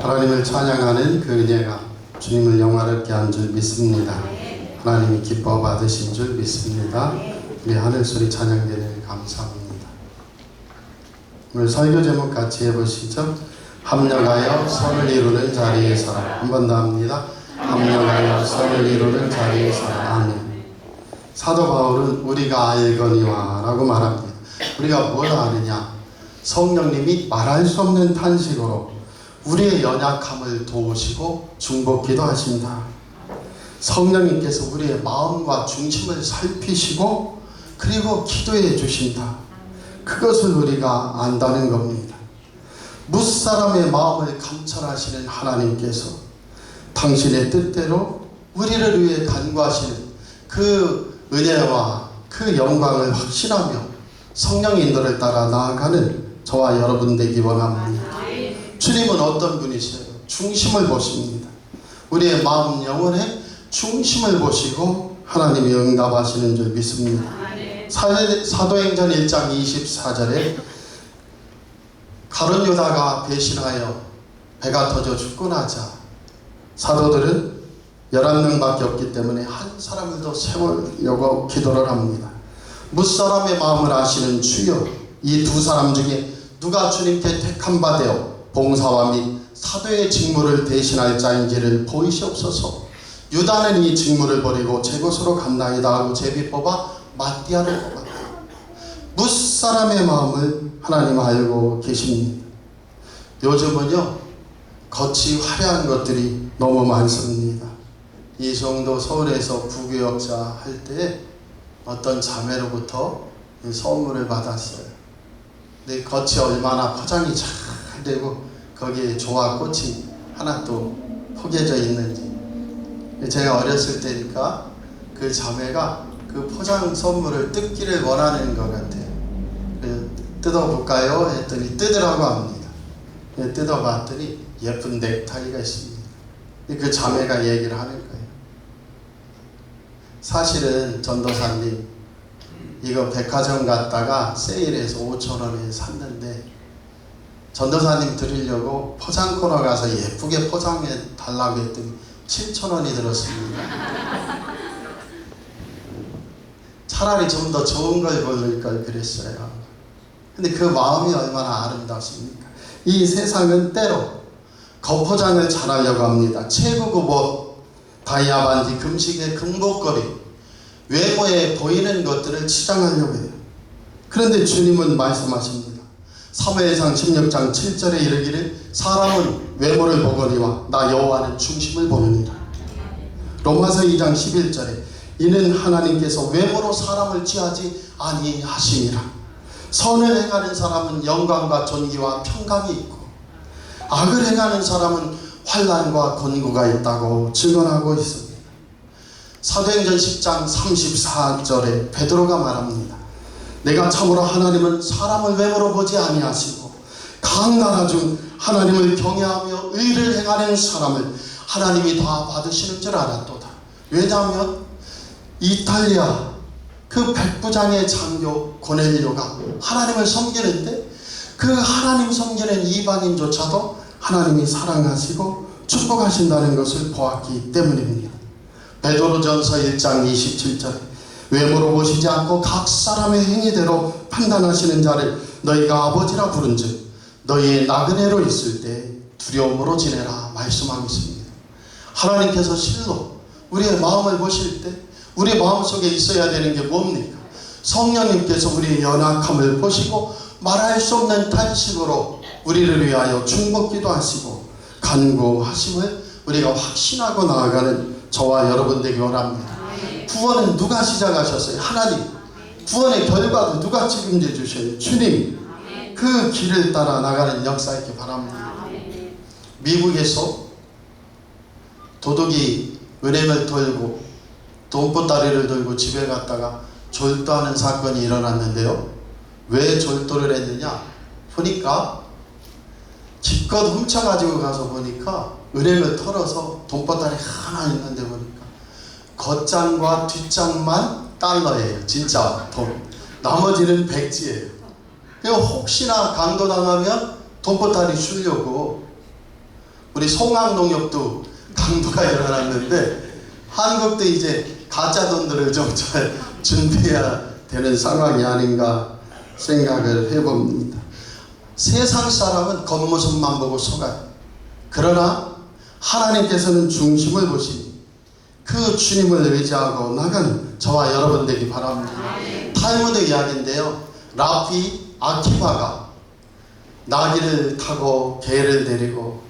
하나님을 찬양하는 그 은혜가 주님을 영화롭게 한 줄 믿습니다. 하나님이 기뻐 받으신 줄 믿습니다. 우리 하늘소리 찬양대를 감사합니다. 오늘 설교 제목 같이 해보시죠. 합력하여 선을 이루는 자리에 서라. 한 번 더 합니다. 합력하여 선을 이루는 자리에 서라. 아멘. 사도 바울은 우리가 알거니와 라고 말합니다. 우리가 뭘 아느냐? 성령님이 말할 수 없는 탄식으로 우리의 연약함을 도우시고 중보기도 하신다. 성령님께서 우리의 마음과 중심을 살피시고 그리고 기도해 주신다. 그것을 우리가 안다는 겁니다. 무사람의 마음을 감찰하시는 하나님께서 당신의 뜻대로 우리를 위해 간구하시는 그 은혜와 그 영광을 확신하며 성령 인도를 따라 나아가는 저와 여러분 되기 원합니다. 주님은 어떤 분이세요? 중심을 보십니다. 우리의 마음 영혼의 중심을 보시고 하나님이 응답하시는 줄 믿습니다. 사도행전 1장 24절에 가룟 유다가 배신하여 배가 터져 죽고 나자 사도들은 11명밖에 없기 때문에 한 사람을 더 세우려고 기도를 합니다. 무사람의 마음을 아시는 주여, 이 두 사람 중에 누가 주님께 택한 바 되어 봉사와 및 사도의 직무를 대신할 자인지를 보이시옵소서. 유다는 이 직무를 버리고 제 곳으로 갔나이다 하고 제비 뽑아 마띠아를 뽑았다. 무사람의 마음을 하나님 알고 계십니다. 요즘은요 겉이 화려한 것들이 너무 많습니다. 이 정도 서울에서 부교역자 할 때 어떤 자매로부터 선물을 받았어요. 근데 겉이 얼마나 포장이 잘 되고 거기에 조화꽃이 하나 또 포개져 있는지. 제가 어렸을 때니까 그 자매가 그 포장 선물을 뜯기를 원하는 것 같아요. 뜯어볼까요? 했더니 뜯으라고 합니다. 뜯어봤더니 예쁜 넥타이가 있습니다. 그 자매가 얘기를 하는 거예요. 사실은 전도사님 이거 백화점 갔다가 세일해서 5,000원에 샀는데 전도사님 드리려고 포장 코너 가서 예쁘게 포장해 달라고 했더니 7,000원이 들었습니다. 차라리 좀 더 좋은 걸 고를 걸 그랬어요. 근데 그 마음이 얼마나 아름답습니까? 이 세상은 때로 겉포장을 잘하려고 합니다. 최고급 옷, 다이아 반지, 금식의 금목걸이, 외모에 보이는 것들을 치장하려고 해요. 그런데 주님은 말씀하십니다. 사무엘상 16장 7절에 이르기를 사람은 외모를 보거니와 나 여호와는 중심을 보느니라. 로마서 2장 11절에 이는 하나님께서 외모로 사람을 취하지 아니하심이라. 선을 행하는 사람은 영광과 존귀와 평강이 있고 악을 행하는 사람은 환난과 곤고가 있다고 증언하고 있습니다. 사도행전 10장 34절에 베드로가 말합니다. 내가 참으로 하나님은 사람을 외모로 보지 아니하시고 각 나라 중 하나님을 경외하며 의를 행하는 사람을 하나님이 다 받으시는 줄 알았도다. 왜냐하면 이탈리아 그 백부장의 장교 고넬료가 하나님을 섬기는데 그 하나님 섬기는 이방인조차도 하나님이 사랑하시고 축복하신다는 것을 보았기 때문입니다. 베드로전서 1장 27절에 외모로 보시지 않고 각 사람의 행위대로 판단하시는 자를 너희가 아버지라 부른즉 너희의 나그네로 있을 때 두려움으로 지내라 말씀하고 있습니다. 하나님께서 실로 우리의 마음을 보실 때 우리 마음속에 있어야 되는 게 뭡니까? 성령님께서 우리의 연약함을 보시고 말할 수 없는 탄식으로 우리를 위하여 중보기도 하시고 간구하심을 우리가 확신하고 나아가는 저와 여러분 되기 원합니다. 구원은 누가 시작하셨어요? 하나님. 구원의 결과도 누가 책임져 주셔요? 주님. 그 길을 따라 나가는 역사 있기 바랍니다. 미국에서 도둑이 은행을 털고 돈보따리를 들고 집에 갔다가 졸도하는 사건이 일어났는데요. 왜 졸도를 했느냐? 보니까 기껏 훔쳐가지고 가서 보니까 은행을 털어서 돈보따리 하나 있는데 보니까 겉장과 뒷장만 달러예요. 진짜 돈. 나머지는 백지예요. 혹시나 강도당하면 돈보따리 주려고 우리 송암농협도 강도가 일어났는데 한국도 이제 가짜 돈들을 좀 준비해야 되는 상황이 아닌가 생각을 해봅니다. 세상 사람은 겉모습만 보고 속아요. 그러나 하나님께서는 중심을 보시니 그 주님을 의지하고 나가는 저와 여러분 되기 바랍니다. 탈무드 이야기인데요. 라피 아키바가 나귀를 타고 개를 데리고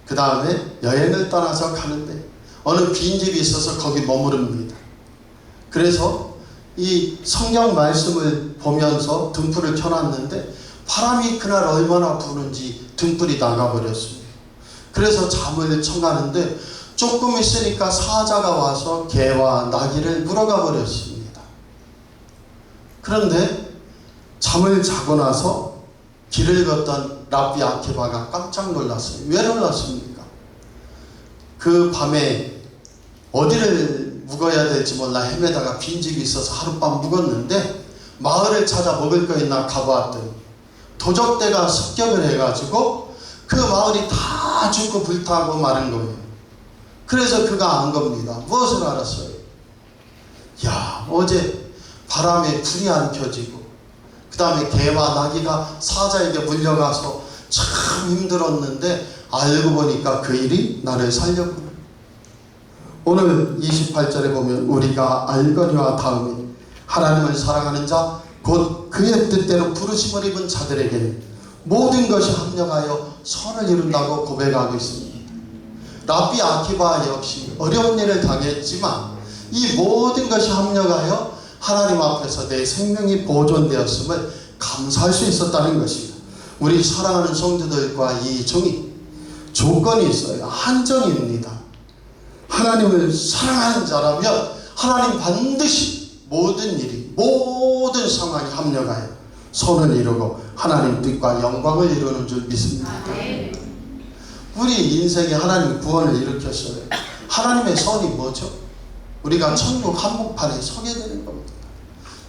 그 다음에 여행을 떠나서 가는데 어느 빈집이 있어서 거기 머무릅니다. 그래서 이 성경 말씀을 보면서 등불을 켜놨는데 바람이 그날 얼마나 부는지 등불이 나가버렸습니다. 그래서 잠을 청하는데 조금 있으니까 사자가 와서 개와 나귀를 물어가 버렸습니다. 그런데 잠을 자고 나서 길을 걷던 라비 아키바가 깜짝 놀랐어요. 왜 놀랐습니까? 그 밤에 어디를 묵어야 될지 몰라 헤매다가 빈집이 있어서 하룻밤 묵었는데 마을을 찾아 먹을 거 있나 가보았더니 도적대가 습격을 해가지고 그 마을이 다 죽고 불타고 마른 거예요. 그래서 그가 안 겁니다. 무엇을 알았어요? 야, 어제 바람에 불이 안 켜지고 그 다음에 개와 나귀가 사자에게 물려가서 참 힘들었는데 알고 보니까 그 일이 나를 살렸구나. 오늘 28절에 보면 우리가 알거니와 다음에 하나님을 사랑하는 자 곧 그의 뜻대로 부르심을 입은 자들에게는 모든 것이 합력하여 선을 이룬다고 고백하고 있습니다. 라비 아키바 역시 어려운 일을 당했지만 이 모든 것이 합력하여 하나님 앞에서 내 생명이 보존되었음을 감사할 수 있었다는 것입니다. 우리 사랑하는 성도들과 이 종이 조건이 있어요. 한정입니다. 하나님을 사랑하는 자라면 하나님 반드시 모든 일이 모든 상황이 합력하여 선을 이루고 하나님 뜻과 영광을 이루는 줄 믿습니다. 우리 인생에 하나님 구원을 일으켰어요. 하나님의 선이 뭐죠? 우리가 천국 한복판에 서게 되는 겁니다.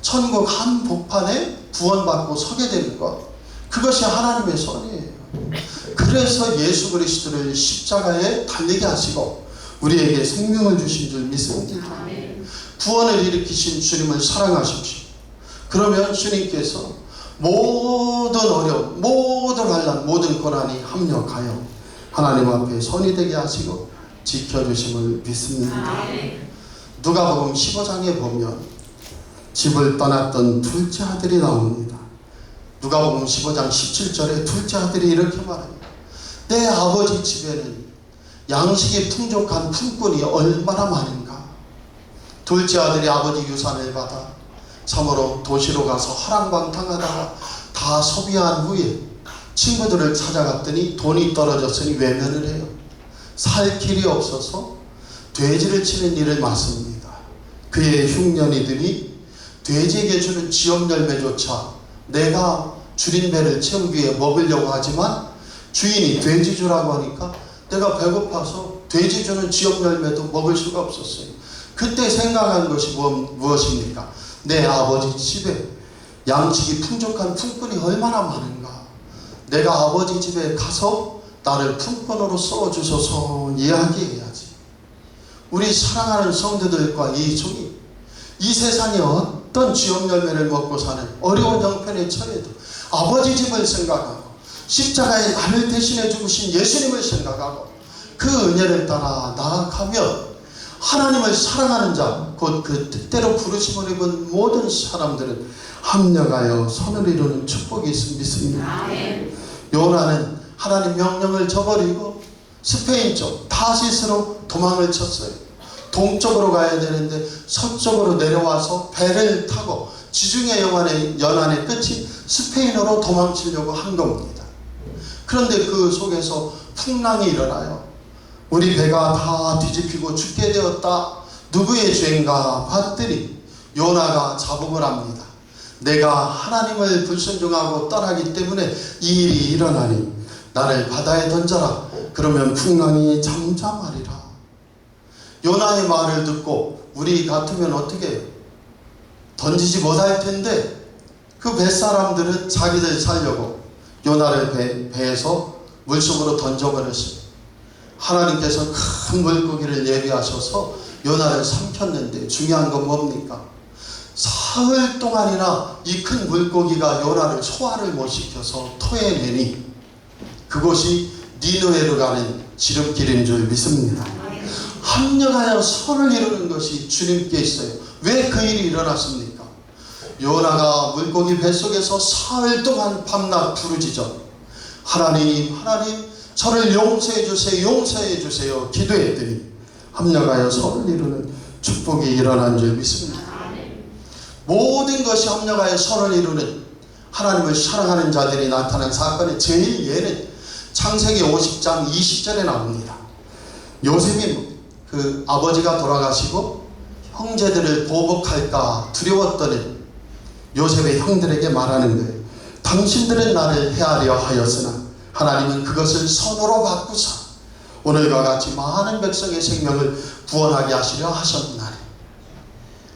천국 한복판에 구원받고 서게 되는 것, 그것이 하나님의 선이에요. 그래서 예수 그리스도를 십자가에 달리게 하시고 우리에게 생명을 주신 줄 믿습니다. 구원을 일으키신 주님을 사랑하십시오. 그러면 주님께서 모든 어려움, 모든 환난, 모든 고난이 합력하여 하나님 앞에 선이 되게 하시고 지켜주심을 믿습니다. 누가복음 15장에 보면 집을 떠났던 둘째 아들이 나옵니다. 누가복음 15장 17절에 둘째 아들이 이렇게 말합니다. 내 아버지 집에는 양식이 풍족한 품꾼이 얼마나 많은가. 둘째 아들이 아버지 유산을 받아 참으로 도시로 가서 허랑방탕하다가 다 소비한 후에 친구들을 찾아갔더니 돈이 떨어졌으니 외면을 해요. 살 길이 없어서 돼지를 치는 일을 맡습니다. 그의 흉년이 드니 돼지에게 주는 지업 열매조차 내가 줄인 배를 채우기 위해 먹으려고 하지만 주인이 돼지 주라고 하니까 내가 배고파서 돼지 주는 지업 열매도 먹을 수가 없었어요. 그때 생각한 것이 무엇입니까? 내 아버지 집에 양식이 풍족한 품꾼이 얼마나 많은가. 내가 아버지 집에 가서 나를 품꾼으로 써주소서 이야기해야지. 우리 사랑하는 성도들과 이 종이 이 세상에 어떤 지업 열매를 먹고 사는 어려운 형편에 처해도 아버지 집을 생각하고 십자가에 나를 대신해 죽으신 예수님을 생각하고 그 은혜를 따라 나아가면 하나님을 사랑하는 자, 곧 그 뜻대로 부르심을 입은 모든 사람들은 합력하여 선을 이루는 축복이 있음을 믿습니다. 요나는 하나님 명령을 저버리고 스페인 쪽 타시스로 도망을 쳤어요. 동쪽으로 가야 되는데 서쪽으로 내려와서 배를 타고 지중해 연안의 끝이 스페인으로 도망치려고 한 겁니다. 그런데 그 속에서 풍랑이 일어나요. 우리 배가 다 뒤집히고 죽게 되었다. 누구의 죄인가 봤더니 요나가 자복을 합니다. 내가 하나님을 불순종하고 떠나기 때문에 이 일이 일어나니 나를 바다에 던져라. 그러면 풍랑이 잠잠하리라. 요나의 말을 듣고 우리 같으면 어떻게 해요? 던지지 못할 텐데 그 뱃사람들은 자기들 살려고 요나를 배에서 물속으로 던져버렸어요. 하나님께서 큰 물고기를 예비하셔서 요나를 삼켰는데 중요한 건 뭡니까? 사흘 동안이나 이 큰 물고기가 요나를 소화를 못 시켜서 토해내니 그곳이 니느웨로 가는 지름길인 줄 믿습니다. 합력하여 선을 이루는 것이 주님께 있어요. 왜 그 일이 일어났습니까? 요나가 물고기 뱃속에서 사흘 동안 밤낮 부르짖어 하나님 저를 용서해 주세요, 용서해 주세요 기도했더니 합력하여 선을 이루는 축복이 일어난 줄 믿습니다. 모든 것이 합력하여 선을 이루는 하나님을 사랑하는 자들이 나타난 사건의 제일 예는 창세기 50장 20절에 나옵니다. 요셉이 그 아버지가 돌아가시고 형제들을 보복할까 두려웠더니 요셉의 형들에게 말하는 거예요. 당신들은 나를 해하려 하였으나 하나님은 그것을 선으로 바꾸사 오늘과 같이 많은 백성의 생명을 구원하게 하시려 하셨나니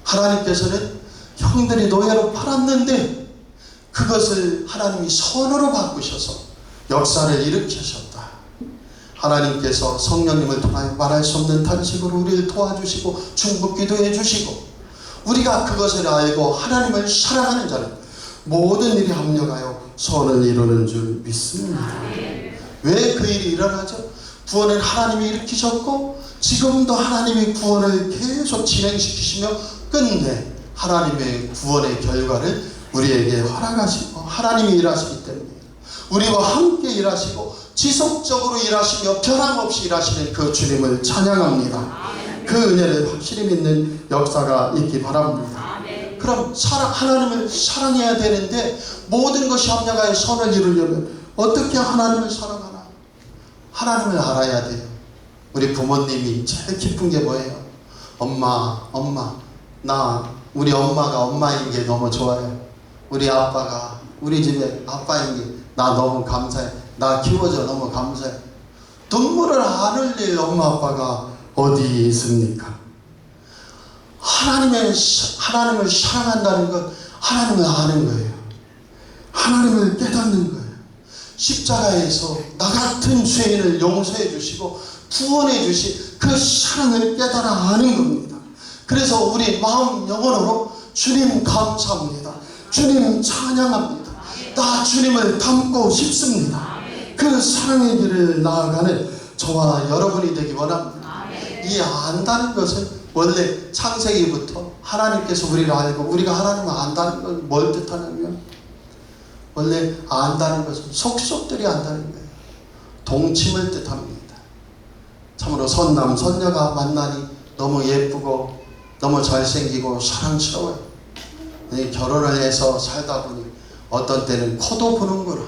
하나님께서는 형들이 노예로 팔았는데 그것을 하나님이 선으로 바꾸셔서 역사를 일으키셨다. 하나님께서 성령님을 통하여 말할 수 없는 탄식으로 우리를 도와주시고 중보기도 해주시고 우리가 그것을 알고 하나님을 사랑하는 자는 모든 일이 합력하여 선을 이루는 줄 믿습니다. 왜 그 일이 일어나죠? 구원은 하나님이 일으키셨고 지금도 하나님이 구원을 계속 진행시키시며 끝내 하나님의 구원의 결과를 우리에게 허락하시고 하나님이 일하시기 때문에 우리와 함께 일하시고 지속적으로 일하시며 변함없이 일하시는 그 주님을 찬양합니다. 그 은혜를 확실히 믿는 역사가 있기 바랍니다. 그럼 하나님을 사랑해야 되는데 모든 것이 합력하여 선을 이루려면 어떻게 하나님을 사랑하나? 하나님을 알아야 돼요. 우리 부모님이 제일 기쁜 게 뭐예요? 우리 엄마가 엄마인 게 너무 좋아요. 우리 아빠가 우리 집에 아빠인 게 나 너무 감사해. 나 키워줘 너무 감사해. 눈물을 안 흘릴 엄마 아빠가 어디 있습니까? 하나님을 사랑한다는 건 하나님을 아는 거예요. 하나님을 깨닫는 거예요. 십자가에서 나 같은 죄인을 용서해 주시고 구원해 주신 그 사랑을 깨달아 아는 겁니다. 그래서 우리 마음 영혼으로 주님 감사합니다. 주님 찬양합니다. 나 주님을 닮고 싶습니다. 그 사랑의 길을 나아가는 저와 여러분이 되기 원합니다. 이 안다는 것은 원래 창세기부터 하나님께서 우리를 알고 우리가 하나님을 안다는 건 뭘 뜻하냐면 원래 안다는 것은 속속들이 안다는 거예요. 동침을 뜻합니다. 참으로 선남 선녀가 만나니 너무 예쁘고 너무 잘생기고 사랑스러워요. 결혼을 해서 살다 보니 어떤 때는 코도 부는구나,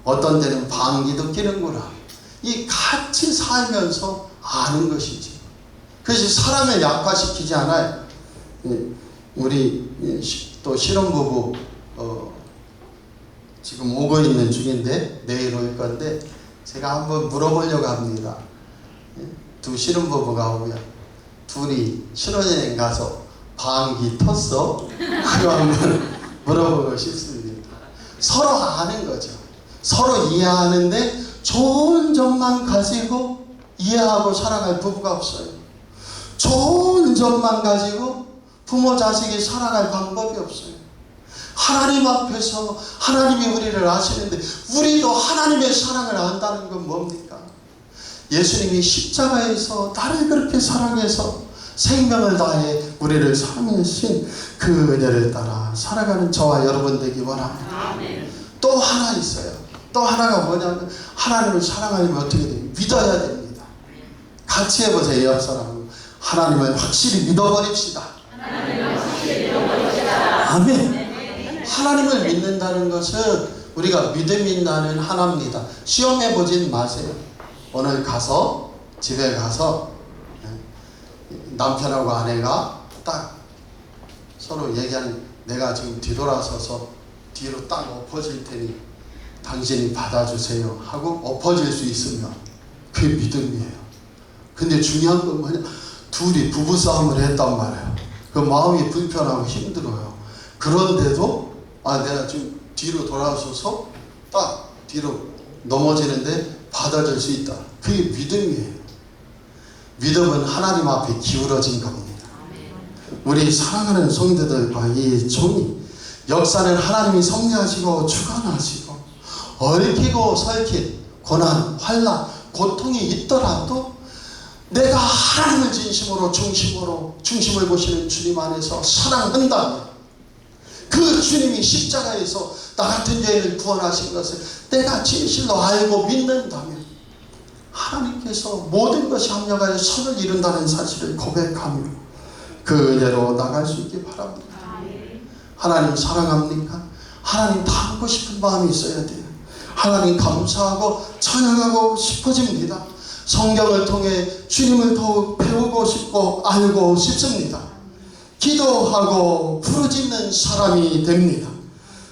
어떤 때는 방귀도 뀌는구나. 이 같이 살면서 아는 것이지. 그래서 사람을 약화시키지 않아요. 우리 또 신혼부부 지금 오고 있는 중인데 내일 올 건데 제가 한번 물어보려고 합니다. 두 신혼부부가 오면 둘이 신혼여행 가서 방귀 텄어? 그거 한번 물어보고 싶습니다. 서로 아는 거죠. 서로 이해하는데 좋은 점만 가지고 이해하고 살아갈 부부가 없어요. 좋은 점만 가지고 부모 자식이 살아갈 방법이 없어요. 하나님 앞에서 하나님이 우리를 아시는데 우리도 하나님의 사랑을 안다는 건 뭡니까? 예수님이 십자가에서 나를 그렇게 사랑해서 생명을 다해 우리를 사랑하신 그 은혜를 따라 살아가는 저와 여러분 되기 원합니다. 또 하나 있어요. 또 하나가 뭐냐면 하나님을 사랑하려면 어떻게 돼요? 믿어야 됩니다. 같이 해보세요. 옆 사람은 하나님을 확실히 믿어버립시다. 아멘. 하나님을 믿는다는 것은 우리가 믿음이 있는 하나입니다. 시험해보진 마세요. 오늘 가서 집에 가서 남편하고 아내가 딱 서로 얘기하는 내가 지금 뒤돌아서서 뒤로 딱 엎어질 테니 당신이 받아주세요 하고 엎어질 수 있으면 그게 믿음이에요. 근데 중요한 건 뭐냐? 둘이 부부싸움을 했단 말이에요. 그 마음이 불편하고 힘들어요. 그런데도 내가 지금 뒤로 돌아서서 딱 뒤로 넘어지는데 받아줄 수 있다. 그게 믿음이에요. 믿음은 하나님 앞에 기울어진 겁니다. 우리 사랑하는 성도들과 이 종이 역사는 하나님이 섭리하시고 주관하시고 얽히고 설킨 고난, 환난, 고통이 있더라도 내가 하나님을 진심으로 중심을 보시는 주님 안에서 사랑한다면 그 주님이 십자가에서 나 같은 죄인을 구원하신 것을 내가 진실로 알고 믿는다면 하나님께서 모든 것이 합력하여 선을 이룬다는 사실을 고백하며 그 은혜로 나갈 수 있기 바랍니다. 하나님 사랑합니까? 하나님 닮고 싶은 마음이 있어야 돼요. 하나님 감사하고 찬양하고 싶어집니다. 성경을 통해 주님을 더욱 배우고 싶고 알고 싶습니다. 기도하고 부르짖는 사람이 됩니다.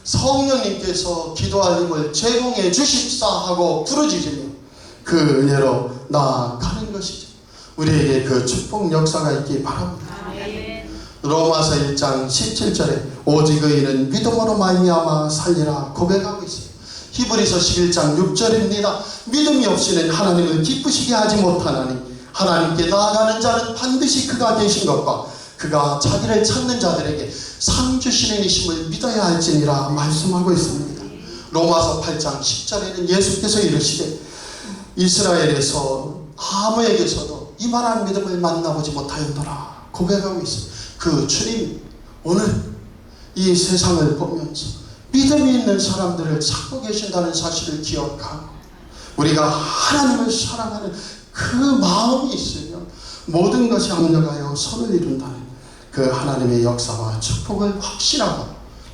성령님께서 기도할 힘을 제공해 주십사 하고 부르짖으며 그 은혜로 나아가는 것이죠. 우리에게 그 축복 역사가 있기 바랍니다. 로마서 1장 17절에 오직 의인은 믿음으로 말미암아 살리라 고백하고 있습니다. 히브리서 11장 6절입니다. 믿음이 없이는 하나님을 기쁘시게 하지 못하나니 하나님께 나아가는 자는 반드시 그가 계신 것과 그가 자기를 찾는 자들에게 상 주시는 이심을 믿어야 할지니라 말씀하고 있습니다. 로마서 8장 10절에는 예수께서 이르시되 이스라엘에서 아무에게서도 이만한 믿음을 만나보지 못하였노라 고백하고 있습니다. 그 주님 오늘 이 세상을 보면서 믿음이 있는 사람들을 찾고 계신다는 사실을 기억하고 우리가 하나님을 사랑하는 그 마음이 있으면 모든 것이 합력하여 선을 이룬다는 그 하나님의 역사와 축복을 확신하고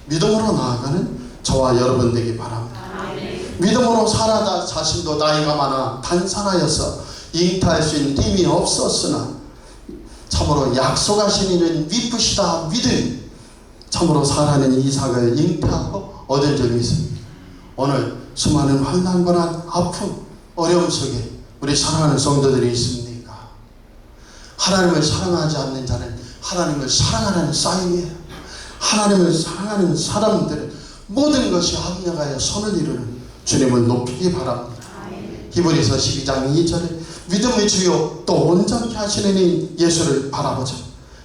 믿음으로 나아가는 저와 여러분 되기 바랍니다. 믿음으로 살아다 자신도 나이가 많아 단산하여서 잉태할 수 있는 힘이 없었으나 참으로 약속하신 이는 미쁘시다 믿음 참으로 사랑하는 이삭을 잉태하고 얻은 줄 믿습니다. 오늘 수많은 환난, 고난, 아픔, 어려움 속에 우리 사랑하는 성도들이 있습니까? 하나님을 사랑하지 않는 자는 하나님을 사랑하는 싸움이에요. 하나님을 사랑하는 사람들은 모든 것이 합력하여 선을 이루는 주님을 높이기 바랍니다. 히브리서 12장 2절에 믿음의 주요 또 온전케 하시는 이 예수를 바라보자.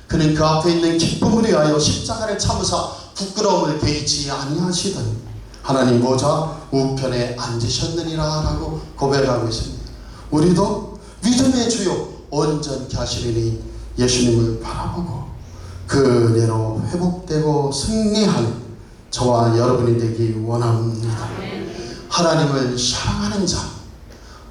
그는 그 앞에 있는 기쁨을 위하여 십자가를 참으사 부끄러움을 개의치 아니하시더니 하나님 보좌 우편에 앉으셨느니라 라고 고백하고 있습니다. 우리도 믿음의 주요 온전케 하시는 이 예수님을 바라보고 그 은혜로 회복되고 승리하는 저와 여러분이 되기 원합니다. 하나님을 사랑하는 자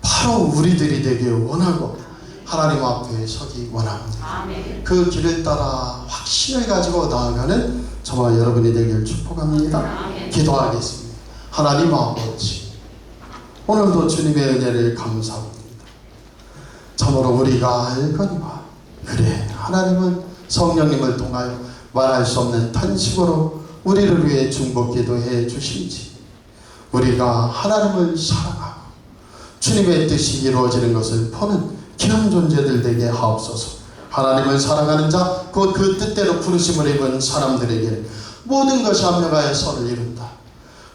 바로 우리들이 되길 원하고 하나님 앞에 서기 원합니다. 그 길을 따라 확신을 가지고 나아가는 저와 여러분이 되길 축복합니다. 기도하겠습니다. 하나님 아버지 오늘도 주님의 은혜를 감사합니다. 참으로 우리가 알거니와 그래 하나님은 성령님을 통하여 말할 수 없는 탄식으로 우리를 위해 중보 기도해 주신지 우리가 하나님을 사랑하고 주님의 뜻이 이루어지는 것을 보는 귀한 존재들 되게 하옵소서. 하나님을 사랑하는 자 곧 그 뜻대로 부르심을 입은 사람들에게 모든 것이 합력하여 선을 이룬다.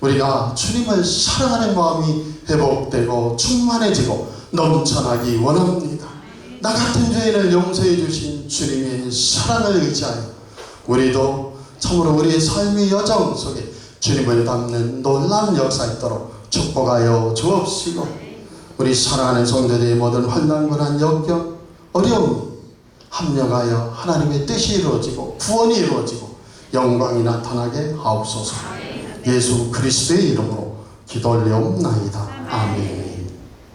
우리가 주님을 사랑하는 마음이 회복되고 충만해지고 넘쳐나기 원합니다. 나 같은 죄인을 용서해 주신 주님의 사랑을 의지하여 우리도 참으로 우리의 삶의 여정 속에 주님을 닮는 놀라운 역사 있도록 축복하여 주옵시고 우리 사랑하는 성도들의 모든 환난, 고난, 역경, 어려움이 합력하여 하나님의 뜻이 이루어지고 구원이 이루어지고 영광이 나타나게 하옵소서. 예수 그리스도의 이름으로 기도 올리옵나이다. 아멘.